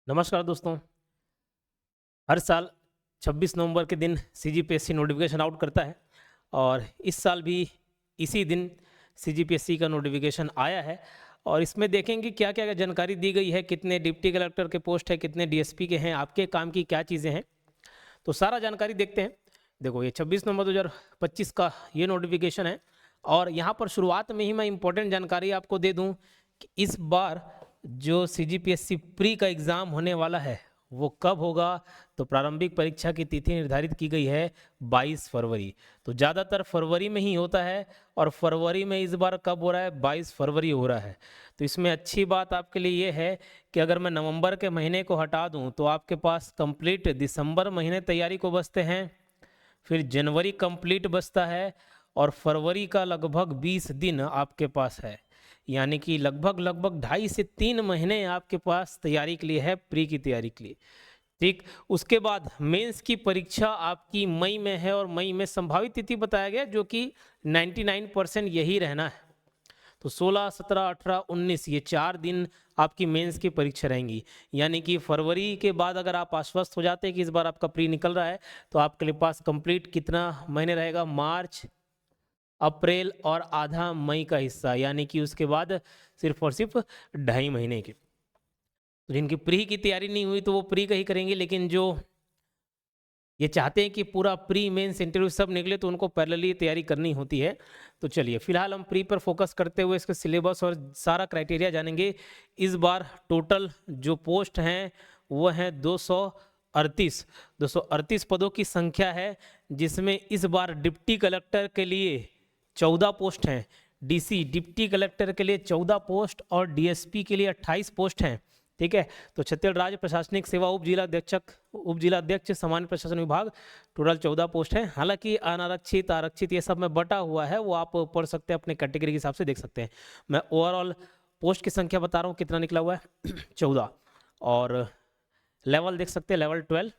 नमस्कार दोस्तों। हर साल 26 नवंबर के दिन सीजीपीएससी नोटिफिकेशन आउट करता है और इस साल भी इसी दिन सीजीपीएससी का नोटिफिकेशन आया है। और इसमें देखेंगे क्या क्या जानकारी दी गई है, कितने डिप्टी कलेक्टर के पोस्ट है, कितने डीएसपी के हैं, आपके काम की क्या चीज़ें हैं, तो सारा जानकारी देखते हैं। देखो, ये 26 नवंबर 2025 का ये नोटिफिकेशन है और यहाँ पर शुरुआत में ही मैं इंपॉर्टेंट जानकारी आपको दे दूँ कि इस बार जो सीजीपीएससी प्री का एग्ज़ाम होने वाला है वो कब होगा। तो प्रारंभिक परीक्षा की तिथि निर्धारित की गई है 22 फरवरी। तो ज़्यादातर फरवरी में ही होता है और फरवरी में इस बार कब हो रहा है, 22 फरवरी हो रहा है। तो इसमें अच्छी बात आपके लिए ये है कि अगर मैं नवंबर के महीने को हटा दूं तो आपके पास कंप्लीट दिसंबर महीने तैयारी को बचते हैं, फिर जनवरी कंप्लीट बचता है और फरवरी का लगभग 20 दिन आपके पास है। यानी कि लगभग लगभग 2.5 से 3 महीने आपके पास तैयारी के लिए है, प्री की तैयारी के लिए। ठीक, उसके बाद मेंस की परीक्षा आपकी मई में है और मई में संभावित तिथि बताया गया जो कि 99% यही रहना है। तो 16, 17, 18, 19 ये 4 दिन आपकी मेंस की परीक्षा रहेंगी। यानी कि फरवरी के बाद अगर आप आश्वस्त हो जाते हैं कि इस बार आपका प्री निकल रहा है तो आपके लिए पास कंप्लीट कितना महीने रहेगा, मार्च, अप्रैल और आधा मई का हिस्सा, यानी कि उसके बाद सिर्फ और सिर्फ 2.5 महीने के। तो जिनकी प्री की तैयारी नहीं हुई तो वो प्री का ही करेंगे, लेकिन जो ये चाहते हैं कि पूरा प्री मेंस इंटरव्यू सब निकले तो उनको पैरेलली तैयारी करनी होती है। तो चलिए फिलहाल हम प्री पर फोकस करते हुए इसके सिलेबस और सारा क्राइटेरिया जानेंगे। इस बार टोटल जो पोस्ट हैं वो हैं 238 पदों की संख्या है, जिसमें इस बार डिप्टी कलेक्टर के लिए 14 पोस्ट हैं, डीसी डिप्टी कलेक्टर के लिए 14 पोस्ट और डीएसपी के लिए 28 पोस्ट हैं। ठीक है, तो छत्तीसगढ़ राज्य प्रशासनिक सेवा उप जिला अध्यक्ष सामान्य प्रशासन विभाग, टोटल 14 पोस्ट है। हालांकि अनारक्षित आरक्षित ये सब में बटा हुआ है, वो आप पढ़ सकते हैं अपने कैटेगरी के हिसाब से देख सकते हैं। मैं ओवरऑल पोस्ट की संख्या बता रहा हूँ कितना निकला हुआ है 14। और लेवल देख सकते हैं, लेवल 12,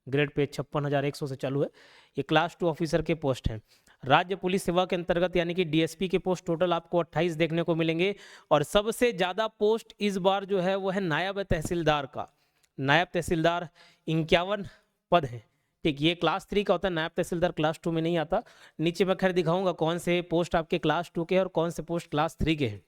ग्रेड पे 56,100 से चालू है। ये क्लास 2 ऑफिसर के पोस्ट हैं। राज्य पुलिस सेवा के अंतर्गत यानी कि डीएसपी के पोस्ट टोटल आपको 28 देखने को मिलेंगे। और सबसे ज़्यादा पोस्ट इस बार जो है वो है नायब तहसीलदार का। नायब तहसीलदार 51 पद हैं। ठीक, ये क्लास 3 का होता है, नायब तहसीलदार क्लास 2 में नहीं आता। नीचे मैं खैर दिखाऊंगा कौन से पोस्ट आपके क्लास 2 के हैं और कौन से पोस्ट क्लास 3 के हैं।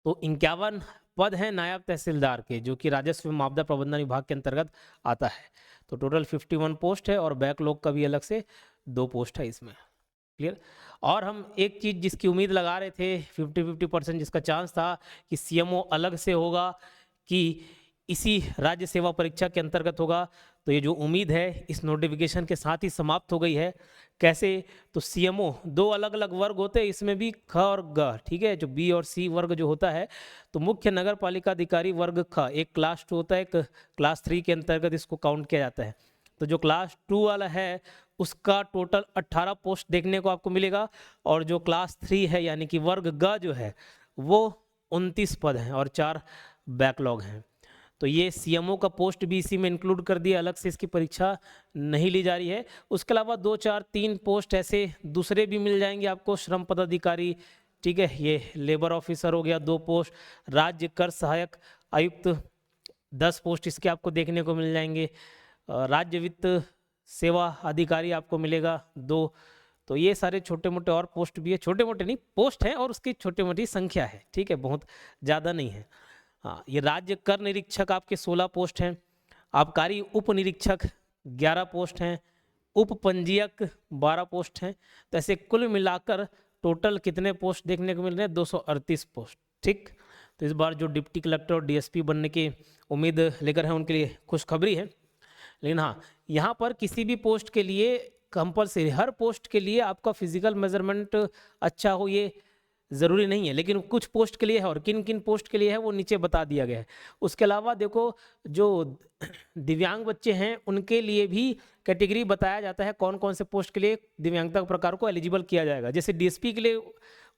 तो 51 पद हैं नायब तहसीलदार के, जो कि राजस्व एवं आपदा प्रबंधन विभाग के अंतर्गत आता है। तो टोटल 51 पोस्ट है और बैकलॉग का भी अलग से 2 पोस्ट है इसमें। क्लियर। और हम एक चीज़ जिसकी उम्मीद लगा रहे थे, 50-50% जिसका चांस था कि सीएमओ अलग से होगा कि इसी राज्य सेवा परीक्षा के अंतर्गत होगा, तो ये जो उम्मीद है इस नोटिफिकेशन के साथ ही समाप्त हो गई है। कैसे? तो सीएमओ 2 अलग अलग वर्ग होते हैं, इसमें भी ख और ग। ठीक है, जो बी और सी वर्ग जो होता है, तो मुख्य नगर पालिका अधिकारी वर्ग ख एक क्लास 2 होता है, एक क्लास 3 के अंतर्गत इसको काउंट किया जाता है। तो जो क्लास 2 वाला है उसका टोटल 18 पोस्ट देखने को आपको मिलेगा, और जो क्लास 3 है यानी कि वर्ग ग जो है वो 29 पद हैं और 4 बैकलॉग हैं। तो ये सीएमओ का पोस्ट भी इसी में इंक्लूड कर दिया, अलग से इसकी परीक्षा नहीं ली जा रही है। उसके अलावा 2, 4, 3 पोस्ट ऐसे दूसरे भी मिल जाएंगे आपको, श्रम पदाधिकारी, ठीक है, ये लेबर ऑफिसर हो गया 2 पोस्ट, राज्य कर सहायक आयुक्त 10 पोस्ट इसके आपको देखने को मिल जाएंगे, राज्य वित्त सेवा अधिकारी आपको मिलेगा 2। तो ये सारे छोटे मोटे और पोस्ट भी है, छोटे मोटे नहीं पोस्ट हैं और उसकी छोटी मोटी संख्या है। ठीक है, बहुत ज़्यादा नहीं है। हाँ, ये राज्य कर निरीक्षक आपके 16 पोस्ट हैं, आबकारी उप निरीक्षक 11 पोस्ट हैं, उप पंजीयक 12 पोस्ट हैं। तो ऐसे कुल मिलाकर टोटल कितने पोस्ट देखने को मिल रहे हैं? 238 पोस्ट। ठीक, तो इस बार जो डिप्टी कलेक्टर और डीएसपी बनने की उम्मीद लेकर हैं उनके लिए खुशखबरी है। लेकिन हाँ, यहाँ पर किसी भी पोस्ट के लिए कंपलसरी, हर पोस्ट के लिए आपका फिजिकल मेजरमेंट अच्छा हो ये ज़रूरी नहीं है, लेकिन कुछ पोस्ट के लिए है और किन किन पोस्ट के लिए है वो नीचे बता दिया गया है। उसके अलावा देखो, जो दिव्यांग बच्चे हैं उनके लिए भी कैटेगरी बताया जाता है, कौन कौन से पोस्ट के लिए दिव्यांगता प्रकार को एलिजिबल किया जाएगा। जैसे डीएसपी के लिए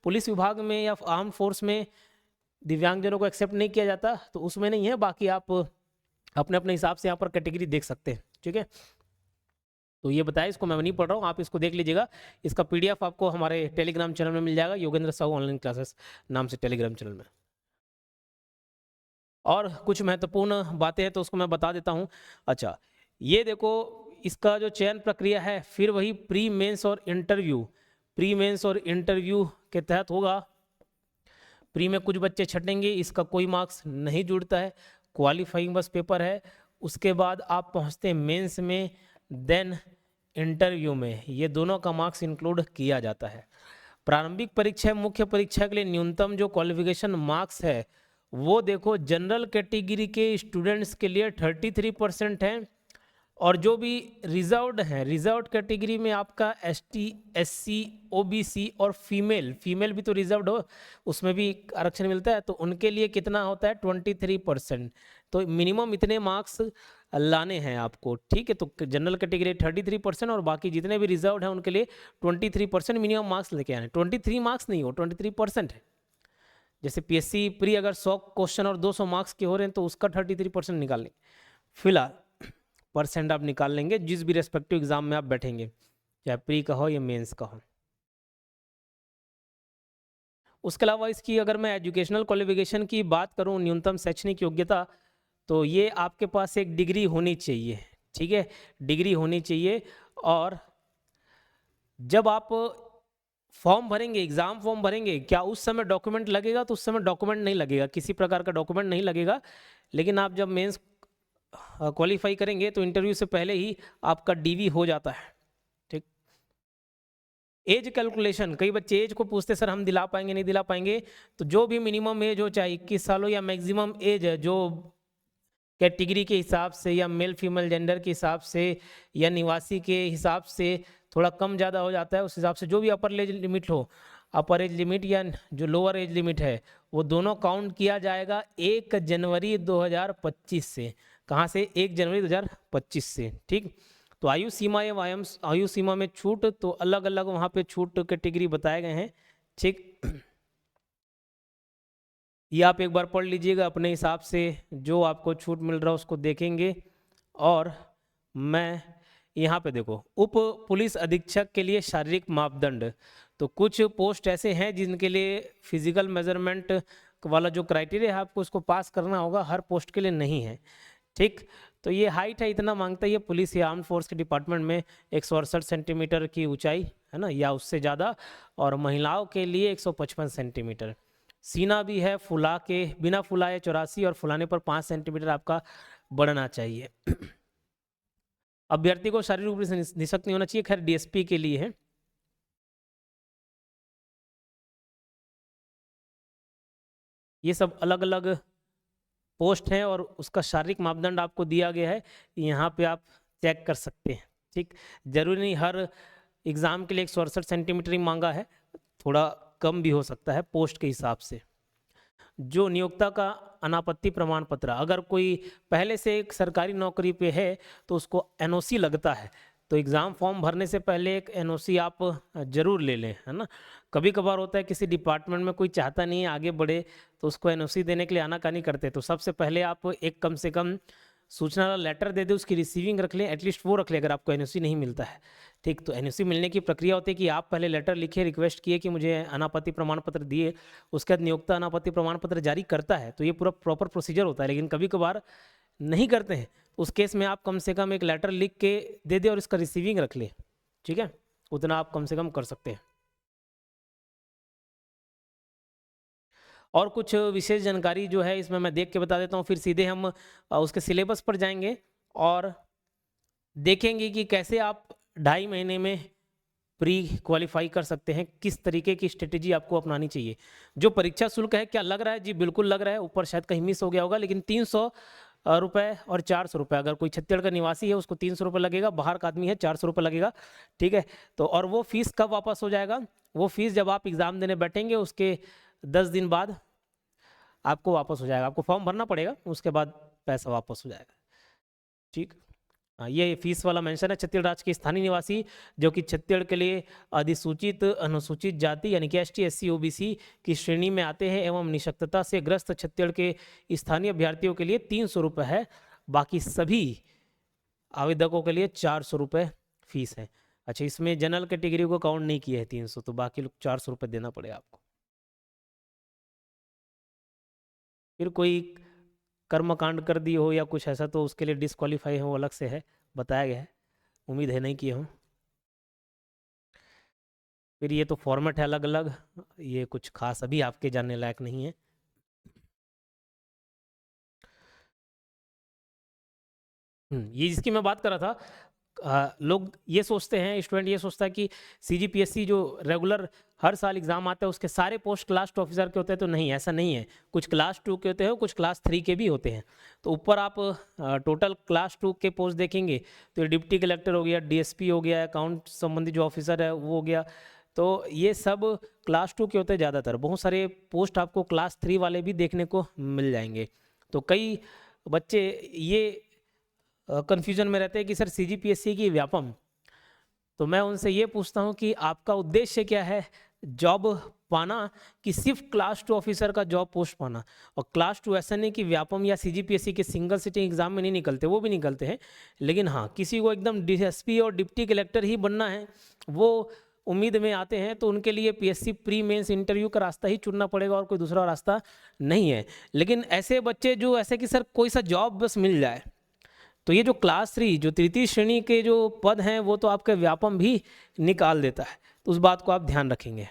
पुलिस विभाग में या आर्म फोर्स में दिव्यांगजनों को एक्सेप्ट नहीं किया जाता, तो उसमें नहीं है। बाकी आप अपने अपने हिसाब से यहाँ पर कैटेगरी देख सकते हैं। ठीक है, तो ये बताया, इसको मैं नहीं पढ़ रहा हूँ, आप इसको देख लीजिएगा। इसका पीडीएफ आपको हमारे टेलीग्राम चैनल में मिल जाएगा, योगेंद्र साहू ऑनलाइन क्लासेस नाम से टेलीग्राम चैनल में। और कुछ महत्वपूर्ण बातें हैं तो उसको मैं बता देता हूँ। अच्छा, ये देखो इसका जो चयन प्रक्रिया है फिर वही प्री मेंस और इंटरव्यू के तहत होगा। प्री में कुछ बच्चे छटेंगे, इसका कोई मार्क्स नहीं जुड़ता है, क्वालिफाइंग बस पेपर है। उसके बाद आप पहुंचते हैं मेंस में, देन इंटरव्यू में, ये दोनों का मार्क्स इंक्लूड किया जाता है। प्रारंभिक परीक्षा मुख्य परीक्षा के लिए न्यूनतम जो क्वालिफिकेशन मार्क्स है वो देखो जनरल कैटेगरी के स्टूडेंट्स के लिए 33% है, और जो भी रिजर्व्ड है, रिजर्व्ड कैटेगरी में आपका एसटी, एससी, ओबीसी और फीमेल भी तो रिजर्व्ड हो, उसमें भी आरक्षण मिलता है, तो उनके लिए कितना होता है 23%। तो मिनिमम इतने मार्क्स लाने हैं आपको, ठीक है। तो जनरल कैटेगरी 33% और बाकी जितने भी रिजर्व्ड हैं उनके लिए 23% मिनिमम मार्क्स लेके आने। 23 मार्क्स नहीं हो, 23% है। जैसे पीएससी प्री अगर 100 क्वेश्चन और 200 मार्क्स के हो रहे हैं तो उसका 33% निकाल लेंगे, फिलहाल परसेंट आप निकाल लेंगे जिस भी रेस्पेक्टिव एग्जाम में आप बैठेंगे, चाहे प्री का हो या मेंस का हो। उसके अलावा इसकी अगर मैं एजुकेशनल क्वालिफिकेशन की बात करूं, न्यूनतम शैक्षणिक योग्यता, तो ये आपके पास एक डिग्री होनी चाहिए, ठीक है, डिग्री होनी चाहिए। और जब आप फॉर्म भरेंगे, एग्जाम फॉर्म भरेंगे, क्या उस समय डॉक्यूमेंट लगेगा? तो उस समय डॉक्यूमेंट नहीं लगेगा, किसी प्रकार का डॉक्यूमेंट नहीं लगेगा। लेकिन आप जब मेंस क्वालिफाई करेंगे तो इंटरव्यू से पहले ही आपका डीवी हो जाता है, ठीक। एज कैलकुलेशन, कई बच्चे एज को पूछते सर हम दिला पाएंगे नहीं दिला पाएंगे, तो जो भी मिनिमम एज हो, चाहे 21 साल हो या मैक्सिमम एज है जो कैटेगरी के हिसाब से या मेल फीमेल जेंडर के हिसाब से या निवासी के हिसाब से थोड़ा कम ज़्यादा हो जाता है, उस हिसाब से जो भी अपर एज लिमिट हो, अपर एज लिमिट या जो लोअर एज लिमिट है, वो दोनों काउंट किया जाएगा 1 जनवरी 2025 से। कहाँ से? 1 जनवरी 2025 से, ठीक। तो आयु सीमा एवं आयु सीमा में छूट, तो अलग अलग वहाँ पे छूट कैटेगरी बताए गए हैं, ठीक। ये आप एक बार पढ़ लीजिएगा अपने हिसाब से, जो आपको छूट मिल रहा है उसको देखेंगे। और मैं यहाँ पे देखो, उप पुलिस अधीक्षक के लिए शारीरिक मापदंड, तो कुछ पोस्ट ऐसे हैं जिनके लिए फिजिकल मेजरमेंट वाला जो क्राइटेरिया है आपको उसको पास करना होगा, हर पोस्ट के लिए नहीं है, ठीक। तो ये हाइट है, इतना मांगता है ये पुलिस या आर्म फोर्स के डिपार्टमेंट में, 168 सेंटीमीटर की ऊंचाई है ना, या उससे ज़्यादा, और महिलाओं के लिए 155 सेंटीमीटर। सीना भी है फुला के, बिना फुलाए 84 और फुलाने पर 5 सेंटीमीटर आपका बढ़ना चाहिए। अभ्यर्थी को शारीरिक रूप से निःशक्त नहीं होना चाहिए, खैर डीएसपी के लिए है। ये सब अलग अलग पोस्ट हैं और उसका शारीरिक मापदंड आपको दिया गया है, यहाँ पे आप चेक कर सकते हैं, ठीक। जरूरी नहीं हर एग्जाम के लिए 168 सेंटीमीटर ही मांगा है, थोड़ा कम भी हो सकता है पोस्ट के हिसाब से। जो नियोक्ता का अनापत्ति प्रमाण पत्र, अगर कोई पहले से एक सरकारी नौकरी पे है तो उसको एनओसी लगता है, तो एग्ज़ाम फॉर्म भरने से पहले एक एनओसी आप जरूर ले लें, है ना। कभी कभार होता है किसी डिपार्टमेंट में कोई चाहता नहीं है आगे बढ़े, तो उसको एनओसी देने के लिए आनाकानी करते, तो सबसे पहले आप एक कम से कम सूचना लेटर दे दे, उसकी रिसीविंग रख लें, एटलीस्ट वो रख लें अगर आपको एनओसी नहीं मिलता है, ठीक। तो एनओसी मिलने की प्रक्रिया होती है कि आप पहले लेटर लिखिए, रिक्वेस्ट किए कि मुझे अनापत्ति प्रमाण पत्र दिए, उसके बाद नियोक्ता अनापत्ति प्रमाण पत्र जारी करता है, तो ये पूरा प्रॉपर प्रोसीजर होता है। लेकिन कभी कभार नहीं करते हैं, उस केस में आप कम से कम एक लेटर लिख के दे दे और इसका रिसीविंग रख ले, ठीक है, उतना आप कम से कम कर सकते हैं। और कुछ विशेष जानकारी जो है इसमें मैं देख के बता देता हूँ, फिर सीधे हम उसके सिलेबस पर जाएंगे और देखेंगे कि कैसे आप 2.5 महीने में प्री क्वालिफाई कर सकते हैं, किस तरीके की स्ट्रेटेजी आपको अपनानी चाहिए। जो परीक्षा शुल्क है, क्या लग रहा है? जी बिल्कुल लग रहा है, ऊपर शायद कहीं मिस हो गया होगा, लेकिन 300 रुपये और 400 रुपये, अगर कोई छत्तीसगढ़ का निवासी है उसको 300 रुपये लगेगा, बाहर का आदमी है 400 रुपये लगेगा, ठीक है। तो और वो फीस कब वापस हो जाएगा? वो फीस जब आप एग्ज़ाम देने बैठेंगे उसके 10 दिन बाद आपको वापस हो जाएगा, आपको फॉर्म भरना पड़ेगा, उसके बाद पैसा वापस हो जाएगा, ठीक। हाँ, ये फीस वाला मेंशन है। छत्तीसगढ़ राज्य के स्थानीय निवासी जो कि छत्तीसगढ़ के लिए अधिसूचित अनुसूचित जाति यानी कि एसटी, एससी, ओबीसी की श्रेणी में आते हैं एवं निःशक्तता से ग्रस्त छत्तीसगढ़ के स्थानीय अभ्यर्थियों के लिए 300 रुपये है, बाकी सभी आवेदकों के लिए 400 रुपये फीस है। अच्छा, इसमें जनरल कैटेगरी को काउंट नहीं किया है 300, तो बाकी लोग 400 रुपये देना पड़ेगा आपको। फिर कोई कर्मकांड कर दिए हो या कुछ ऐसा, तो उसके लिए डिस्क्वालीफाई हो, अलग से है, बताया गया है, उम्मीद है नहीं किए हो। फिर ये तो फॉर्मेट है अलग अलग, ये कुछ खास अभी आपके जानने लायक नहीं है। ये जिसकी मैं बात कर रहा था, लोग ये सोचते हैं, स्टूडेंट ये सोचता है कि सीजीपीएससी जो रेगुलर हर साल एग्जाम आता है उसके सारे पोस्ट क्लास 2 ऑफिसर के होते हैं, तो नहीं, ऐसा नहीं है। कुछ क्लास 2 के होते हैं, कुछ क्लास 3 के भी होते हैं। तो ऊपर आप टोटल क्लास 2 के पोस्ट देखेंगे तो डिप्टी कलेक्टर हो गया, डीएसपी हो गया, अकाउंट संबंधी जो ऑफिसर है वो हो गया, तो ये सब क्लास 2 के होते हैं ज़्यादातर। बहुत सारे पोस्ट आपको क्लास 3 वाले भी देखने को मिल जाएंगे। तो कई बच्चे ये कन्फ्यूजन में रहते हैं कि सर सीजीपीएससी की व्यापम, तो मैं उनसे ये पूछता हूँ कि आपका उद्देश्य क्या है, जॉब पाना कि सिर्फ क्लास 2 ऑफिसर का जॉब पोस्ट पाना? और क्लास 2 ऐसा नहीं कि व्यापम या सीजीपीएससी के सिंगल सिटिंग एग्जाम में नहीं निकलते, वो भी निकलते हैं, लेकिन हाँ किसी को एकदम डीएसपी और डिप्टी कलेक्टर ही बनना है, वो उम्मीद में आते हैं, तो उनके लिए पीएससी प्री मेंस इंटरव्यू का रास्ता ही चुनना पड़ेगा, और कोई दूसरा रास्ता नहीं है। लेकिन ऐसे बच्चे जो ऐसे कि सर कोई सा जॉब बस मिल जाए, तो ये जो क्लास 3 जो तृतीय श्रेणी के जो पद हैं वो तो आपके व्यापम भी निकाल देता है, तो उस बात को आप ध्यान रखेंगे।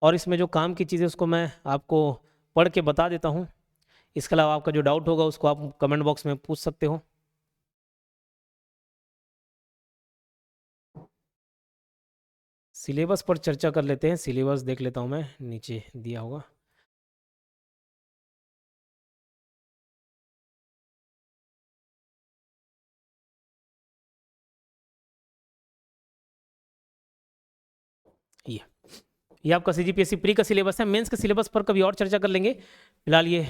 और इसमें जो काम की चीज़ें उसको मैं आपको पढ़ के बता देता हूँ। इसके अलावा आपका जो डाउट होगा उसको आप कमेंट बॉक्स में पूछ सकते हो। सिलेबस पर चर्चा कर लेते हैं, सिलेबस देख लेता हूँ मैं, नीचे दिया होगा। ये आपका सीजीपीएससी प्री का सिलेबस है। मेंस के सिलेबस पर कभी और चर्चा कर लेंगे, फिलहाल ये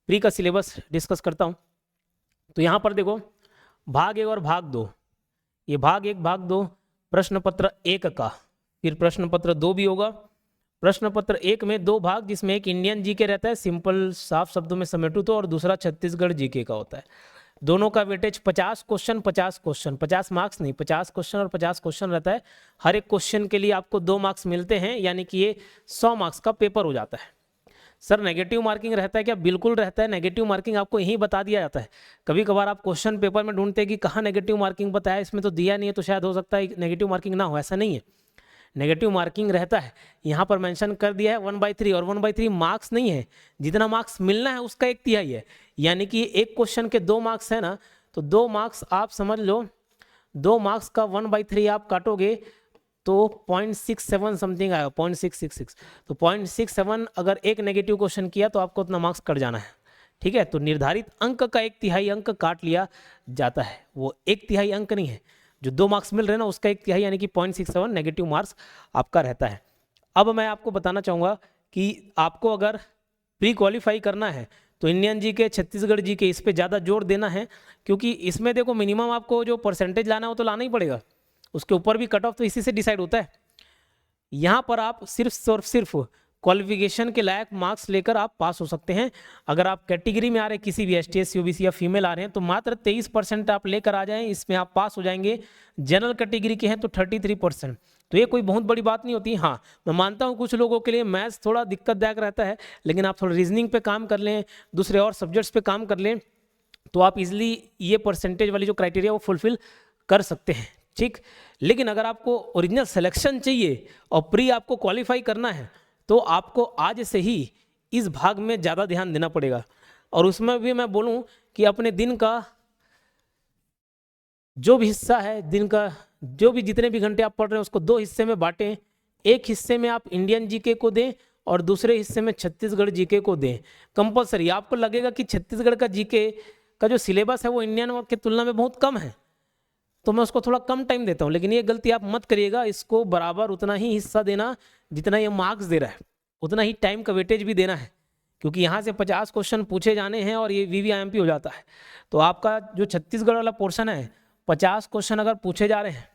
प्री का सिलेबस डिस्कस करता हूँ। तो यहाँ पर देखो, भाग 1 और भाग 2, ये भाग 1 भाग 2 प्रश्न पत्र 1 का, फिर प्रश्न पत्र 2 भी होगा। प्रश्न पत्र 1 में 2 भाग, जिसमें एक इंडियन जीके रहता है, सिंपल साफ शब्दों में समेटू तो, और दूसरा छत्तीसगढ़ जीके का होता है। दोनों का वेटेज 50 क्वेश्चन 50 क्वेश्चन, 50 मार्क्स नहीं, 50 क्वेश्चन और 50 क्वेश्चन रहता है। हर एक क्वेश्चन के लिए आपको 2 मार्क्स मिलते हैं, यानी कि ये 100 मार्क्स का पेपर हो जाता है। सर नेगेटिव मार्किंग रहता है क्या? बिल्कुल रहता है, नेगेटिव मार्किंग आपको यहीं बता दिया जाता है। कभी कभार आप क्वेश्चन पेपर में ढूंढते हैं कि कहाँ नेगेटिव मार्किंग बताया, इसमें तो दिया नहीं है, तो शायद हो सकता है नेगेटिव मार्किंग ना हो, ऐसा नहीं है, नेगेटिव मार्किंग रहता है। यहाँ पर मेंशन कर दिया है 1/3, और 1/3 मार्क्स नहीं है, जितना मार्क्स मिलना है उसका 1/3 है, यानी कि एक क्वेश्चन के 2 मार्क्स है ना, तो 2 मार्क्स आप समझ लो, 2 मार्क्स का 1/3 आप काटोगे तो 0.67 समथिंग आएगा, 0.666। तो 0.67 अगर एक नेगेटिव क्वेश्चन किया तो आपको उतना मार्क्स कट जाना है, ठीक है। तो निर्धारित अंक का 1/3 अंक काट लिया जाता है, वो 1/3 अंक नहीं है, जो 2 मार्क्स मिल रहे हैं ना उसका 1/3 यानी कि 0.67 नेगेटिव मार्क्स आपका रहता है। अब मैं आपको बताना चाहूँगा कि आपको अगर प्री क्वालिफाई करना है तो इंडियन जीके, छत्तीसगढ़ जीके, इस पे ज़्यादा जोर देना है, क्योंकि इसमें देखो मिनिमम आपको जो परसेंटेज लाना हो तो लाना ही पड़ेगा, उसके ऊपर भी कट ऑफ तो इसी से डिसाइड होता है। यहाँ पर आप सिर्फ और सिर्फ क्वालिफिकेशन के लायक मार्क्स लेकर आप पास हो सकते हैं। अगर आप कैटेगरी में आ रहे हैं, किसी भी ST SC OBC या फीमेल आ रहे हैं, तो मात्र 23% आप लेकर आ जाएं, इसमें आप पास हो जाएंगे। जनरल कैटेगरी के हैं तो 33%, तो ये कोई बहुत बड़ी बात नहीं होती। हाँ, मैं मानता हूँ कुछ लोगों के लिए मैथ्स थोड़ा दिक्कतदायक रहता है, लेकिन आप थोड़ा रीजनिंग पे काम कर लें, दूसरे और सब्जेक्ट्स पे काम कर लें, तो आप इजिली ये परसेंटेज वाली जो क्राइटेरिया वो फुलफिल कर सकते हैं, ठीक। लेकिन अगर आपको ओरिजिनल सिलेक्शन चाहिए और प्री आपको क्वालिफाई करना है, तो आपको आज से ही इस भाग में ज़्यादा ध्यान देना पड़ेगा। और उसमें भी मैं बोलूं कि अपने दिन का जो भी हिस्सा है, दिन का जो भी जितने भी घंटे आप पढ़ रहे हैं उसको 2 हिस्से में बांटें। एक हिस्से में आप इंडियन जीके को दें और दूसरे हिस्से में छत्तीसगढ़ जीके को दें कंपलसरी। आपको लगेगा कि छत्तीसगढ़ का जीके का जो सिलेबस है वो इंडियन की तुलना में बहुत कम है, तो मैं उसको थोड़ा कम टाइम देता हूँ, लेकिन ये गलती आप मत करिएगा। इसको बराबर उतना ही हिस्सा देना जितना ये मार्क्स दे रहा है, उतना ही टाइम का वेटेज भी देना है, क्योंकि यहाँ से 50 क्वेश्चन पूछे जाने हैं और ये VVIMP हो जाता है। तो आपका जो छत्तीसगढ़ वाला पोर्शन है, 50 क्वेश्चन अगर पूछे जा रहे हैं,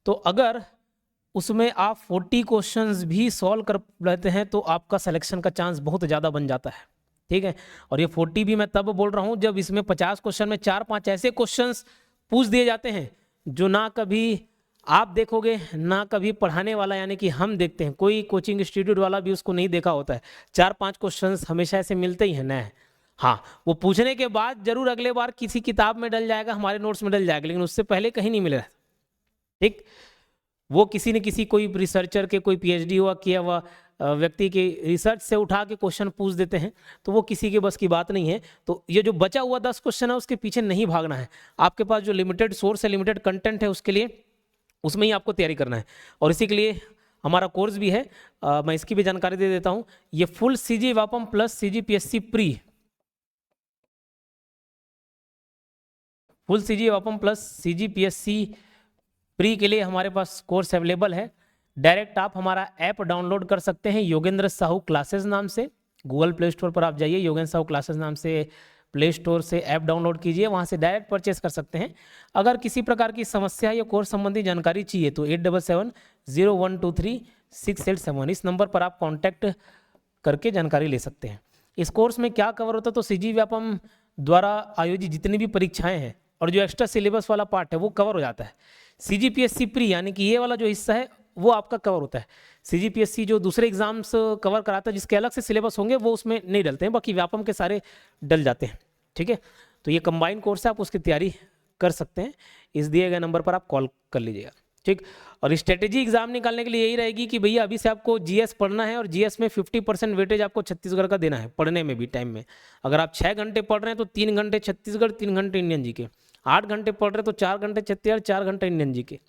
तो अगर उसमें आप 40 क्वेश्चंस भी सॉल्व कर लेते हैं तो आपका सिलेक्शन का चांस बहुत ज़्यादा बन जाता है, ठीक है। और ये 40 भी मैं तब बोल रहा हूँ जब इसमें 50 क्वेश्चन में 4-5 ऐसे क्वेश्चंस पूछ दिए जाते हैं जो ना कभी आप देखोगे ना कभी पढ़ाने वाला, यानी कि हम देखते हैं, कोई कोचिंग इंस्टीट्यूट वाला भी उसको नहीं देखा होता है। 4-5 क्वेश्चंस हमेशा ऐसे मिलते ही हैं नए। हाँ, वो पूछने के बाद जरूर अगले बार किसी किताब में डल जाएगा, हमारे नोट्स में डल जाएगा, लेकिन उससे पहले कहीं नहीं मिलेगा। ठीक, वो किसी न किसी कोई रिसर्चर के, कोई पीएचडी हुआ किया हुआ व्यक्ति के रिसर्च से उठा के क्वेश्चन पूछ देते हैं, तो वो किसी के बस की बात नहीं है। तो ये जो बचा हुआ 10 क्वेश्चन है उसके पीछे नहीं भागना है। आपके पास जो लिमिटेड सोर्स है, लिमिटेड कंटेंट है, उसके लिए उसमें ही आपको तैयारी करना है। और इसी के लिए हमारा कोर्स भी है, मैं इसकी भी जानकारी दे देता हूँ। ये full CG Vyapam plus CGPSC pre, full CG Vyapam plus CGPSC pre के लिए हमारे पास कोर्स अवेलेबल है। डायरेक्ट आप हमारा ऐप डाउनलोड कर सकते हैं योगेंद्र साहू क्लासेस नाम से। गूगल प्ले स्टोर पर आप जाइए, योगेंद्र साहू क्लासेस नाम से प्ले स्टोर से ऐप डाउनलोड कीजिए, वहाँ से डायरेक्ट परचेस कर सकते हैं। अगर किसी प्रकार की समस्या या कोर्स संबंधी जानकारी चाहिए तो 8770123687 इस नंबर पर आप कॉन्टैक्ट करके जानकारी ले सकते हैं। इस कोर्स में क्या कवर होता है, तो सीजी व्यापम द्वारा आयोजित जितनी भी परीक्षाएं हैं और जो एक्स्ट्रा सिलेबस वाला पार्ट है वो कवर हो जाता है। सीजीपीएससी प्री यानी कि ये वाला जो हिस्सा है वो आपका कवर होता है। सीजीपीएससी जो दूसरे एग्जाम्स कवर कराता है जिसके अलग से सिलेबस होंगे वो उसमें नहीं डलते हैं, बाकी व्यापम के सारे डल जाते हैं। ठीक है, तो ये कंबाइंड कोर्स है, आप उसकी तैयारी कर सकते हैं। इस दिए गए नंबर पर आप कॉल कर लीजिएगा। ठीक, और स्ट्रेटेजी एग्जाम निकालने के लिए यही रहेगी कि भैया अभी से आपको जीएस पढ़ना है और जीएस में 50% वेटेज आपको छत्तीसगढ़ का देना है, पढ़ने में भी टाइम में। अगर आप 6 घंटे पढ़ रहे हैं तो 3 घंटे छत्तीसगढ़, 3 घंटे इंडियन जीके। 8 घंटे पढ़ रहे हैं तो 4 घंटे छत्तीसगढ़, 4 घंटे इंडियन जीके।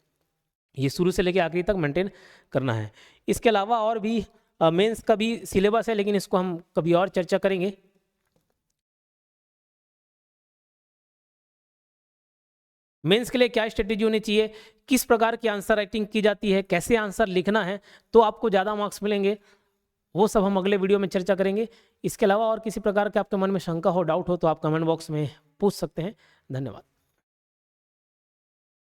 ये शुरू से लेकर आखिरी तक मेंटेन करना है। इसके अलावा और भी मेंस का भी सिलेबस है, लेकिन इसको हम कभी और चर्चा करेंगे। मेंस के लिए क्या स्ट्रेटेजी होनी चाहिए, किस प्रकार की आंसर राइटिंग की जाती है, कैसे आंसर लिखना है तो आपको ज़्यादा मार्क्स मिलेंगे, वो सब हम अगले वीडियो में चर्चा करेंगे। इसके अलावा और किसी प्रकार के आपके मन में शंका हो, डाउट हो तो आप कमेंट बॉक्स में पूछ सकते हैं। धन्यवाद।